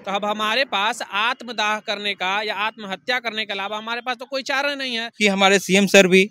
तो अब हमारे पास आत्मदाह करने का या आत्महत्या करने के अलावा हमारे पास तो कोई चारा नहीं है। कि हमारे सीएम सर भी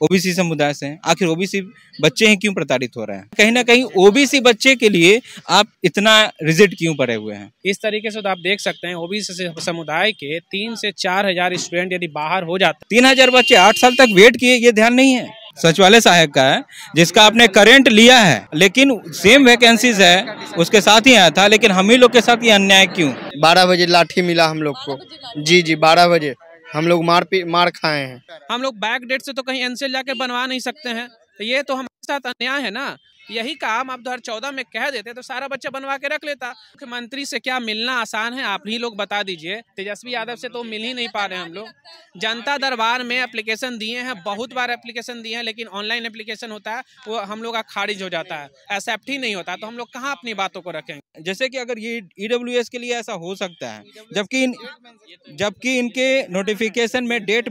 ओबीसी समुदाय से हैं, आखिर ओबीसी बच्चे ही क्यों प्रताड़ित हो रहे हैं? कहीं ना कहीं ओबीसी बच्चे के लिए आप इतना रिजिड क्यों पड़े हुए हैं? इस तरीके से तो आप देख सकते हैं ओबीसी समुदाय के 3 से 4 हजार स्टूडेंट यदि बाहर हो जाते 3000 बच्चे 8 साल तक वेट किए, ये ध्यान नहीं है। सचिवालय सहायक का है जिसका आपने करंट लिया है, लेकिन सेम वैकेंसीज है उसके साथ ही आया था, लेकिन हम ही लोग के साथ ये अन्याय क्यों? 12 बजे लाठी मिला हम लोग को। जी 12 बजे हम लोग मार खाए हैं। हम लोग बैक डेट से तो कहीं एनसीएल जाके बनवा नहीं सकते हैं, तो ये तो हमारे साथ अन्याय है ना। यही काम आप 2014 में कह देते तो सारा बच्चा बनवा के रख लेता। मुख्यमंत्री से क्या मिलना आसान है, आप ही लोग बता दीजिए। तेजस्वी यादव से तो मिल ही नहीं पा रहे हम लोग। जनता दरबार में एप्लीकेशन दिए हैं, बहुत बार एप्लीकेशन दिए हैं, लेकिन ऑनलाइन एप्लीकेशन होता है वो हम लोग का खारिज हो जाता है, एक्सेप्ट ही नहीं होता। तो हम लोग कहाँ अपनी बातों को रखेंगे? जैसे कि अगर ये ईडब्ल्यूएस के लिए ऐसा हो सकता है, जबकि इनके नोटिफिकेशन में डेट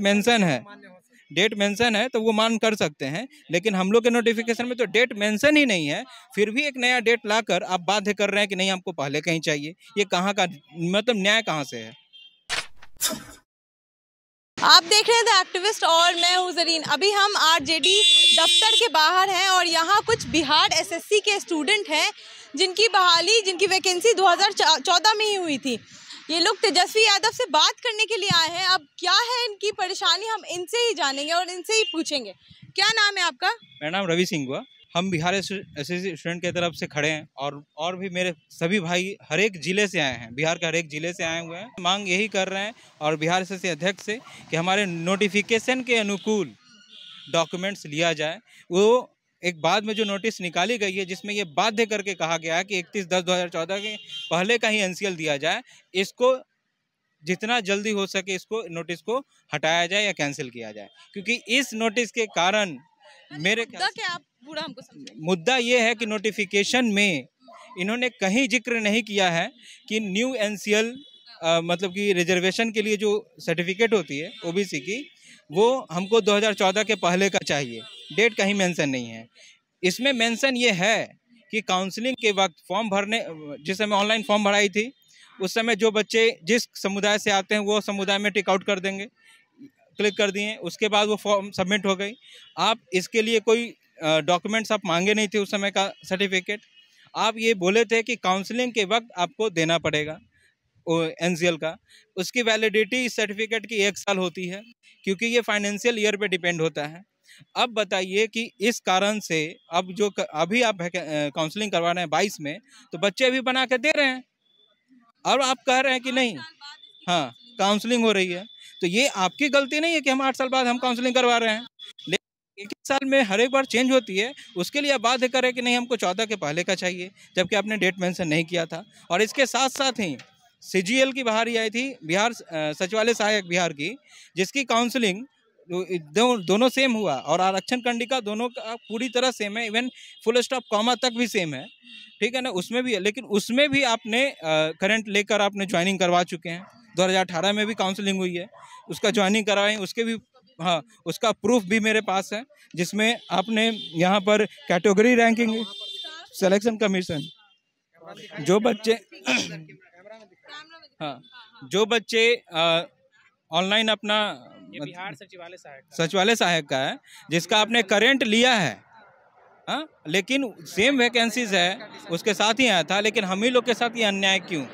मेंशन है तो वो मान कर सकते हैं, लेकिन हम लोग के नोटिफिकेशन में तो डेट मेंशन ही नहीं है, फिर भी एक नया डेट लाकर आप बाध्य कर रहे हैं कि नहीं हमको पहले कहीं चाहिए। ये कहाँ का मतलब न्याय कहाँ से है? आप देख रहे थे एक्टिविस्ट और मैं हूँ जरीन। अभी हम आरजेडी दफ्तर के बाहर हैं और यहाँ कुछ बिहार एसएससी के स्टूडेंट हैं जिनकी वैकेंसी 2014 में ही हुई थी। ये लोग तेजस्वी यादव से बात करने के लिए आए हैं। अब क्या है इनकी परेशानी हम इनसे ही जानेंगे और इनसे ही पूछेंगे। क्या नाम है आपका? मेरा नाम रवि सिंह हुआ। हम बिहार एसएससी स्टूडेंट की तरफ से खड़े हैं और भी मेरे सभी भाई हर एक जिले से आए हैं, बिहार के हर एक जिले से आए हुए हैं। मांग यही कर रहे हैं और बिहार एसएससी अध्यक्ष से कि हमारे नोटिफिकेशन के अनुकूल डॉक्यूमेंट्स लिया जाए। वो एक बाद में जो नोटिस निकाली गई है जिसमें ये बाध्य करके कहा गया है कि 31/10/2014 के पहले का ही एनसीएल दिया जाए, इसको जितना जल्दी हो सके इसको नोटिस को हटाया जाए या कैंसिल किया जाए, क्योंकि इस नोटिस के कारण मेरे मुद्दा ये है कि नोटिफिकेशन में इन्होंने कहीं जिक्र नहीं किया है कि न्यू एनसीएल मतलब कि रिजर्वेशन के लिए जो सर्टिफिकेट होती है ओबीसी की, वो हमको 2014 के पहले का चाहिए। डेट कहीं मेंशन नहीं है। इसमें मेंशन ये है कि काउंसलिंग के वक्त फॉर्म भरने, जिस समय ऑनलाइन फॉर्म भराई थी उस समय जो बच्चे जिस समुदाय से आते हैं वो समुदाय में टिक आउट कर देंगे, क्लिक कर दिए, उसके बाद वो फॉर्म सबमिट हो गई। आप इसके लिए कोई डॉक्यूमेंट्स आप मांगे नहीं थे उस समय का सर्टिफिकेट। आप ये बोले थे कि काउंसलिंग के वक्त आपको देना पड़ेगा एनसीएल का। उसकी वैलिडिटी इस सर्टिफिकेट की 1 साल होती है, क्योंकि ये फाइनेंशियल ईयर पे डिपेंड होता है। अब बताइए कि इस कारण से अब जो अभी आप काउंसलिंग करवा रहे हैं 22 में, तो बच्चे भी बना के दे रहे हैं और आप कह रहे हैं कि नहीं, हाँ काउंसलिंग हो रही है। तो ये आपकी गलती नहीं है कि हम 8 साल बाद हम काउंसलिंग करवा रहे हैं, लेकिन 1 साल में हर एक बार चेंज होती है। उसके लिए आप बाध्य करें कि नहीं हमको 14 के पहले का चाहिए, जबकि आपने डेट मेंशन नहीं किया था। और इसके साथ साथ ही सीजीएल की बाहरी आई थी बिहार सचिवालय सहायक बिहार की, जिसकी काउंसलिंग दोनों सेम हुआ और आरक्षण कंडिका दोनों का पूरी तरह सेम है, इवन फुल स्टॉप कॉमा तक भी सेम है, ठीक है ना, उसमें भी है। लेकिन उसमें भी आपने करंट लेकर आपने ज्वाइनिंग करवा चुके हैं। 2018 में भी काउंसलिंग हुई है, उसका ज्वाइनिंग करवाएं, उसके भी हाँ उसका प्रूफ भी मेरे पास है, जिसमें आपने यहाँ पर कैटेगरी रैंकिंग सिलेक्शन कमीशन जो बच्चे हाँ जो बच्चे ऑनलाइन अपना बिहार सचिवालय सहायक का है जिसका आपने करंट लिया है, हाँ, लेकिन सेम वैकेंसीज है उसके साथ ही आया था, लेकिन हम ही लोग के साथ ये अन्याय क्यों?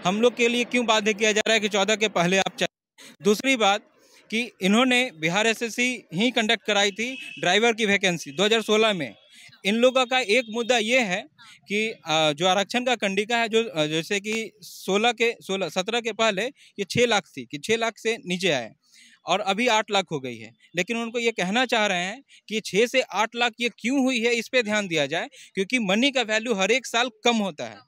हम लोग के लिए क्यों बाध्य किया जा रहा है कि 14 के पहले आप चाहिए? दूसरी बात कि इन्होंने बिहार एसएससी ही कंडक्ट कराई थी ड्राइवर की वैकेंसी 2016 में। इन लोगों का एक मुद्दा ये है कि जो आरक्षण का कंडिका है, जो जैसे कि 17 के पहले ये 6 लाख थी कि 6 लाख से नीचे आए और अभी 8 लाख हो गई है। लेकिन उनको ये कहना चाह रहे हैं कि 6 से 8 लाख ये क्यों हुई है, इस पे ध्यान दिया जाए, क्योंकि मनी का वैल्यू हर एक साल कम होता है।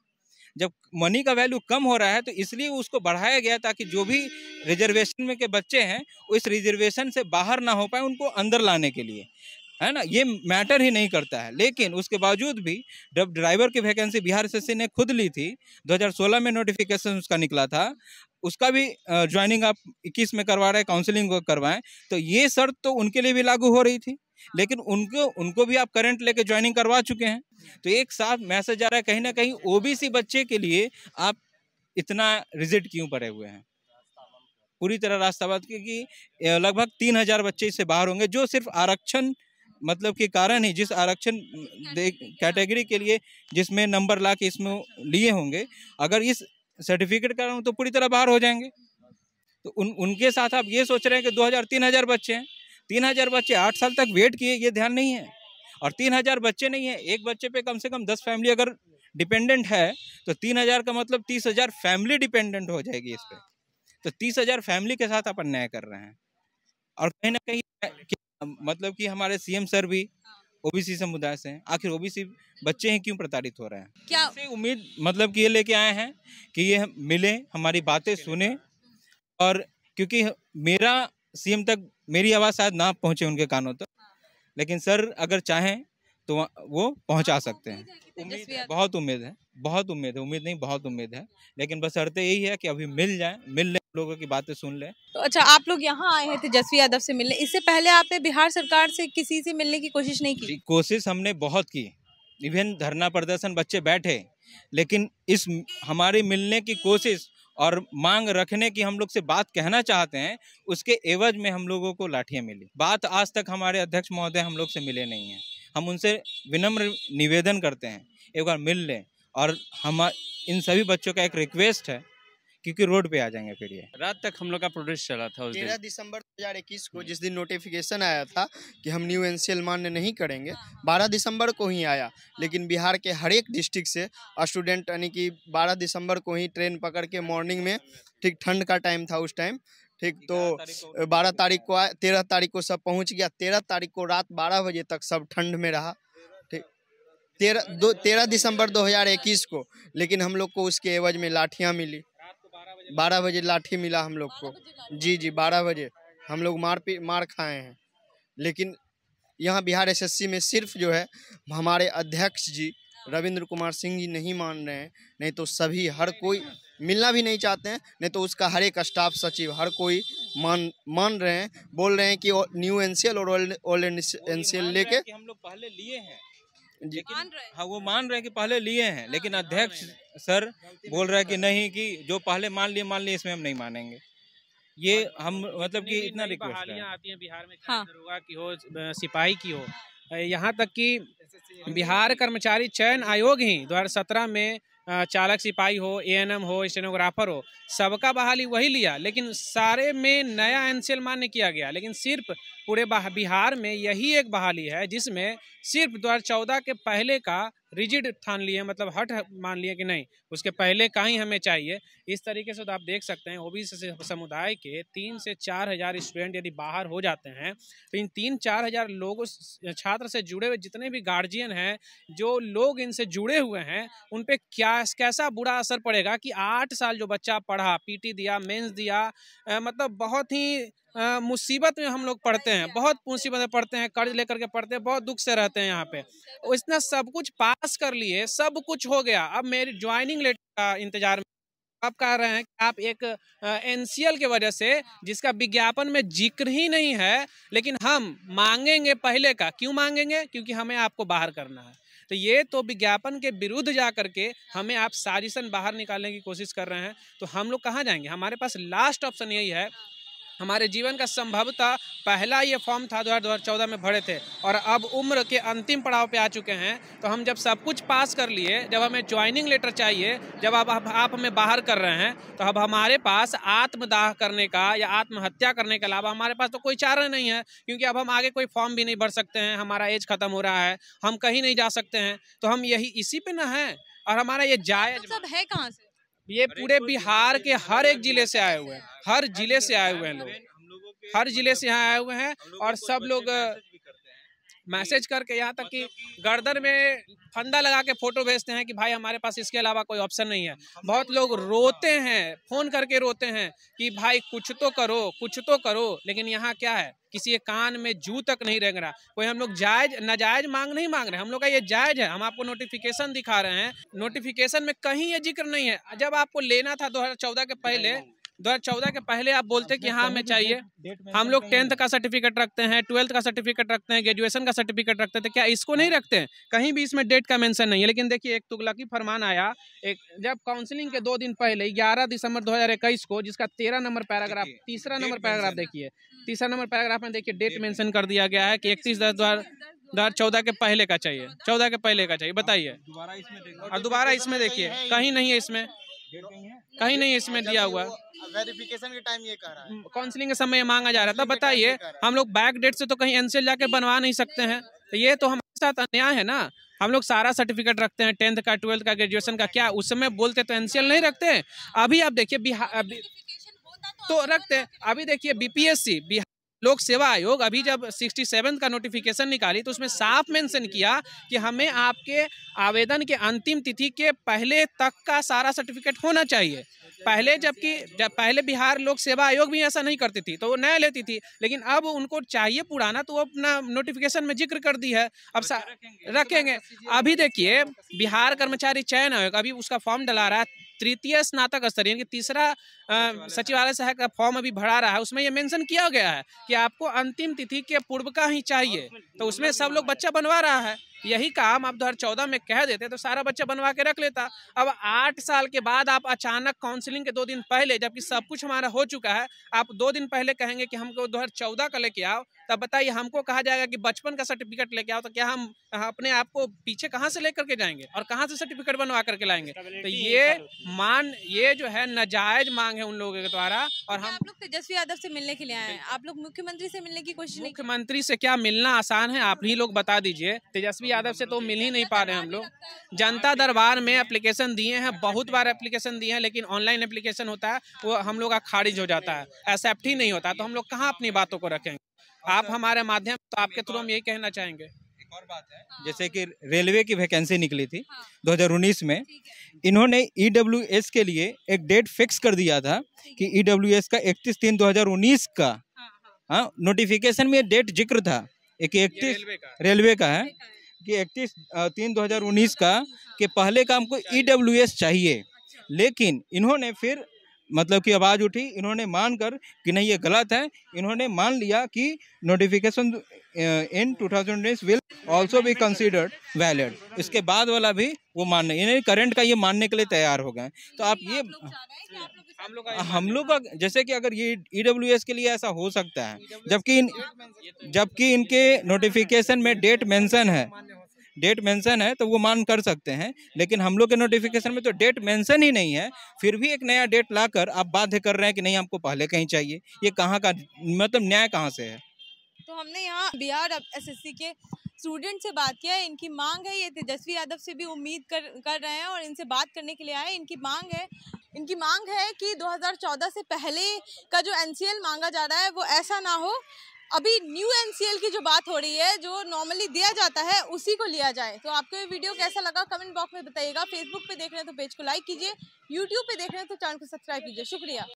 जब मनी का वैल्यू कम हो रहा है तो इसलिए उसको बढ़ाया गया ताकि जो भी रिजर्वेशन में के बच्चे हैं उस रिजर्वेशन से बाहर ना हो पाए, उनको अंदर लाने के लिए, है ना। ये मैटर ही नहीं करता है। लेकिन उसके बावजूद भी जब ड्राइवर की वैकेंसी बिहार एसएससी ने खुद ली थी, 2016 में नोटिफिकेशन उसका निकला था, उसका भी ज्वाइनिंग आप 21 में करवा रहे हैं, काउंसलिंग करवाएं, तो ये शर्त तो उनके लिए भी लागू हो रही थी, लेकिन उनको भी आप करंट लेके ज्वाइनिंग करवा चुके हैं। तो एक साथ मैसेज आ रहा है कहीं ना कहीं ओबीसी बच्चे के लिए आप इतना रिजिड क्यों पड़े हुए हैं, पूरी तरह रास्ताबद्ध, क्योंकि लगभग 3000 बच्चे इससे बाहर होंगे जो सिर्फ आरक्षण मतलब के कारण ही, जिस आरक्षण कैटेगरी के लिए जिसमें नंबर ला के इसमें लिए होंगे, अगर इस सर्टिफिकेट का तो पूरी तरह बाहर हो जाएंगे। तो उनके साथ आप ये सोच रहे हैं कि 2000-3000 बच्चे हैं, 3000 बच्चे 8 साल तक वेट किए, ये ध्यान नहीं है। और 3000 बच्चे नहीं है, एक बच्चे पे कम से कम 10 फैमिली अगर डिपेंडेंट है तो 3000 का मतलब 30,000 फैमिली डिपेंडेंट हो जाएगी इस पे। तो 30,000 फैमिली के साथ आप अन्याय कर रहे हैं। और कहीं ना कहीं मतलब कि हमारे सीएम सर भी ओबीसी समुदाय से हैं, आखिर ओबीसी बच्चे हैं क्यों प्रताड़ित हो रहे हैं? क्या उम्मीद मतलब कि ये लेके आए हैं कि ये मिले, हमारी बातें सुने, और क्योंकि मेरा सीएम तक मेरी आवाज़ शायद ना पहुंचे उनके कानों तक, लेकिन सर अगर चाहें तो वो पहुंचा सकते हैं। उम्मीद है, बहुत उम्मीद है, बहुत उम्मीद है, उम्मीद नहीं बहुत उम्मीद है, लेकिन बस शर्त यही है कि अभी मिल जाए, मिल ले, लोगों की बातें सुन ले। तो अच्छा, आप लोग यहाँ आए हैं तेजस्वी यादव से मिलने, इससे पहले आपने बिहार सरकार से किसी से मिलने की कोशिश नहीं की? कोशिश हमने बहुत की, इवन धरना प्रदर्शन बच्चे बैठे, लेकिन इस हमारी मिलने की कोशिश और मांग रखने की हम लोग से बात कहना चाहते हैं, उसके एवज में हम लोगों को लाठियां मिली। बात आज तक हमारे अध्यक्ष महोदय हम लोग से मिले नहीं हैं। हम उनसे विनम्र निवेदन करते हैं एक बार मिल लें, और हम इन सभी बच्चों का एक रिक्वेस्ट है क्योंकि रोड पे आ जाएंगे फिर ये। रात तक हम लोग का प्रोटेस्ट चला था उस दिन। 13 दिसंबर 2021 को जिस दिन नोटिफिकेशन आया था कि हम न्यू एनसीएल मान्य नहीं करेंगे, 12 दिसंबर को ही आया, लेकिन बिहार के हर एक डिस्ट्रिक्ट से स्टूडेंट यानी कि 12 दिसंबर को ही ट्रेन पकड़ के मॉर्निंग में, ठीक ठंड का टाइम था उस टाइम, ठीक, तो 12 तारीख को आया, 13 तारीख को सब पहुंच गया, 13 तारीख को रात 12 बजे तक सब ठंड में रहा, ठीक, 13 दिसंबर 2021 को, लेकिन हम लोग को उसके एवज में लाठियाँ मिली। 12 बजे लाठी मिला हम लोग को, जी 12 बजे हम लोग मार खाए हैं। लेकिन यहाँ बिहार एसएससी में सिर्फ जो है हमारे अध्यक्ष जी रविंद्र कुमार सिंह जी नहीं मान रहे हैं, नहीं तो सभी हर कोई मिलना भी नहीं चाहते हैं, नहीं तो उसका हर एक स्टाफ सचिव हर कोई मान रहे हैं, बोल रहे हैं कि न्यू एनसीएल और ओल्ड एनसीएल लेके हम लोग पहले लिए हैं, लेकिन हाँ वो मान रहे हैं कि पहले लिए हैं, लेकिन अध्यक्ष सर बोल रहे हैं कि नहीं, कि जो पहले मान लिए इसमें हम नहीं मानेंगे। ये हम मतलब कि इतना रिक्वेस्ट बहालियां आती हैं बिहार में, हाँ। दरोगा की हो, सिपाही की हो, यहाँ तक कि बिहार कर्मचारी चयन आयोग ही 2017 में चालक सिपाही हो, एएनएम हो, स्टेनोग्राफर हो, सबका बहाली वही लिया, लेकिन सारे में नया एनसीएल मान्य किया गया। लेकिन सिर्फ पूरे बिहार में यही एक बहाली है जिसमें सिर्फ 2014 के पहले का रिजिड ठान लिए, मतलब हट मान लिए कि नहीं, उसके पहले का ही हमें चाहिए। इस तरीके से तो आप देख सकते हैं ओबीसी समुदाय के 3 से 4 हज़ार स्टूडेंट यदि बाहर हो जाते हैं, तो इन 3-4 हज़ार लोगों छात्र से जुड़े हुए जितने भी गार्जियन हैं, जो लोग इनसे जुड़े हुए हैं, उन पे कैसा बुरा असर पड़ेगा कि 8 साल जो बच्चा पढ़ा, पीटी दिया, मेंस दिया, मतलब बहुत ही मुसीबत में हम लोग पढ़ते हैं, बहुत मुसीबत में पढ़ते हैं, कर्ज लेकर के पढ़ते हैं, बहुत दुख से रहते हैं यहाँ पे। इतना सब कुछ पास कर लिए, सब कुछ हो गया, अब मेरी ज्वाइनिंग लेटर का इंतजार में आप कह रहे हैं कि आप एक एनसीएल के वजह से, जिसका विज्ञापन में जिक्र ही नहीं है, लेकिन हम मांगेंगे पहले का। क्यों मांगेंगे? क्योंकि हमें आपको बाहर करना है। तो ये तो विज्ञापन के विरुद्ध जा करके हमें आप साजिशन बाहर निकालने की कोशिश कर रहे हैं, तो हम लोग कहाँ जाएंगे? हमारे पास लास्ट ऑप्शन यही है। हमारे जीवन का संभवतः पहला ये फॉर्म था 2014 में भरे थे, और अब उम्र के अंतिम पड़ाव पे आ चुके हैं। तो हम जब सब कुछ पास कर लिए, जब हमें ज्वाइनिंग लेटर चाहिए, जब आप हमें बाहर कर रहे हैं, तो अब हमारे पास आत्मदाह करने का या आत्महत्या करने के अलावा हमारे पास तो कोई चारा नहीं है, क्योंकि अब हम आगे कोई फॉर्म भी नहीं भर सकते हैं, हमारा एज खत्म हो रहा है, हम कहीं नहीं जा सकते हैं। तो हम यही इसी पे ना है, और हमारा ये जायज सब है कहाँ से? ये पूरे बिहार के हर एक जिले से आए हुए हैं, हर जिले से आए हुए हैं लोग, हर जिले से यहाँ आए हुए हैं, और सब लोग मैसेज करके यहाँ तक कि गर्दन में फंदा लगा के फोटो भेजते हैं कि भाई हमारे पास इसके अलावा कोई ऑप्शन नहीं है। बहुत लोग रोते हैं, फोन करके रोते हैं कि भाई कुछ तो करो, कुछ तो करो, लेकिन यहाँ क्या है, किसी के कान में जू तक नहीं रेंग रहा। कोई हम लोग नाजायज मांग नहीं मांग रहे, हम लोग का ये जायज है। हम आपको नोटिफिकेशन दिखा रहे हैं, नोटिफिकेशन में कहीं ये जिक्र नहीं है। जब आपको लेना था 2014 के पहले, 2014 के पहले आप बोलते कि हाँ हमें चाहिए। हम लोग 10th का सर्टिफिकेट रखते हैं, 12th का सर्टिफिकेट रखते हैं, ग्रेजुएशन का सर्टिफिकेट रखते थे, क्या इसको नहीं रखते हैं? कहीं भी इसमें डेट का मेंशन नहीं है। लेकिन देखिए एक तुगलकी फरमान आया एक जब काउंसलिंग के 2 दिन पहले 11 दिसंबर 2021 को, जिसका 13 नंबर पैराग्राफ, तीसरा नंबर पैराग्राफ देखिए, तीसरा नंबर पैराग्राफ में देखिए डेट मेंशन कर दिया गया है कि 31/10/2014 के पहले का चाहिए, 14 के पहले का चाहिए। बताइए, और दोबारा इसमें देखिए कहीं नहीं है, इसमें कहीं नहीं है, इसमें दिया हुआ वेरिफिकेशन के टाइम ये कह रहा है, काउंसलिंग के समय मांगा जा रहा था। बताइए, हम लोग बैक डेट से तो कहीं एनसीएल जाके बनवा नहीं सकते हैं, तो ये तो हमारे साथ अन्याय है ना। हम लोग सारा सर्टिफिकेट रखते हैं, 10th का, 12th का, ग्रेजुएशन का, क्या उस समय बोलते तो एनसीएल नहीं रखते हैं? अभी आप देखिए बिहार तो रखते हैं। अभी देखिए बीपीएससी, बिहार लोक सेवा आयोग, अभी जब 67 का नोटिफिकेशन निकाली तो उसमें साफ मेंशन किया कि हमें आपके आवेदन के अंतिम तिथि के पहले तक का सारा सर्टिफिकेट होना चाहिए। पहले जब पहले बिहार लोक सेवा आयोग भी ऐसा नहीं करती थी, तो वो नया लेती थी, लेकिन अब उनको चाहिए पुराना, तो वो अपना नोटिफिकेशन में जिक्र कर दी है, अब रखेंगे। अभी देखिए बिहार कर्मचारी चयन आयोग अभी उसका फॉर्म डला रहा है, तृतीय स्नातक स्तर यानी कि तीसरा सचिवालय सहायक का फॉर्म अभी भरा रहा है। उसमें ये मेंशन किया गया है कि आपको अंतिम तिथि के पूर्व का ही चाहिए, तो उसमें सब लोग बच्चा बनवा रहा है। यही काम आप 2014 में कह देते तो सारा बच्चा बनवा के रख लेता। अब 8 साल के बाद आप अचानक काउंसलिंग के 2 दिन पहले, जबकि सब कुछ हमारा हो चुका है, आप 2 दिन पहले कहेंगे कि हमको 2014 का लेके आओ, तब बताइए हमको कहा जाएगा कि बचपन का सर्टिफिकेट लेके आओ, तो क्या हम अपने आप को पीछे कहाँ से लेकर के जाएंगे और कहाँ से सर्टिफिकेट बनवा करके लाएंगे? तो ये जो है नाजायज मांग है उन लोगों के द्वारा। और हम आप लोग तेजस्वी यादव से मिलने के लिए आए हैं, आप लोग मुख्यमंत्री से मिलने की कोशिश नहीं? मुख्यमंत्री से क्या मिलना आसान है, आप ही लोग बता दीजिए। तेजस्वी यादव से तो मिल ही नहीं पा रहे हैं हम लोग। जनता दरबार में एप्लीकेशन दिए हैं, बहुत बार एप्लीकेशन दिए हैं, लेकिन ऑनलाइन एप्लीकेशन होता है वो हम लोग का खारिज हो जाता है, एक्सेप्ट ही नहीं होता, तो हम लोग कहाँ अपनी बातों को रखेंगे? आप हमारे माध्यम, तो आपके थ्रू हम यही कहना चाहेंगे। एक और बात है, जैसे कि रेलवे की वैकेंसी निकली थी 2019 में, इन्होंने ईडब्ल्यूएस के लिए एक डेट फिक्स कर दिया था कि ईडब्ल्यूएस का 31/3/2019 का नोटिफिकेशन में डेट जिक्र था, एक 31 रेलवे का है कि 31/3/2019 का के पहले का हमको ईडब्ल्यूएस चाहिए। लेकिन इन्होंने फिर मतलब कि आवाज़ उठी, इन्होंने मानकर कि नहीं ये गलत है, इन्होंने मान लिया कि notification in 2019 will also be considered valid. इसके बाद वाला भी वो मानने, इन्हें करंट का ये मानने के लिए तैयार हो गए। तो आप ये हम लोग का, जैसे कि अगर ये ईडब्ल्यूएस के लिए ऐसा हो सकता है, जबकि इनके नोटिफिकेशन में डेट मेंशन है तो वो मान कर सकते हैं, लेकिन हम लोग के नोटिफिकेशन में तो डेट मेंशन ही नहीं है, फिर भी एक नया डेट लाकर आप बाध्य कर रहे हैं कि नहीं हमको पहले कहीं चाहिए। ये कहाँ का मतलब न्याय कहाँ से है? तो हमने यहाँ बिहार एसएससी के स्टूडेंट से बात किया है, इनकी मांग है, ये तेजस्वी यादव से भी उम्मीद कर रहे हैं और इनसे बात करने के लिए आए। इनकी मांग है कि 2014 से पहले का जो एनसीएल मांगा जा रहा है वो ऐसा ना हो, अभी न्यू एनसीएल की जो बात हो रही है, जो नॉर्मली दिया जाता है उसी को लिया जाए। तो आपको ये वीडियो कैसा लगा कमेंट बॉक्स में बताइएगा। फेसबुक पे देख रहे हैं तो पेज को लाइक कीजिए, यूट्यूब पे देख रहे हैं तो चैनल को सब्सक्राइब कीजिए। शुक्रिया।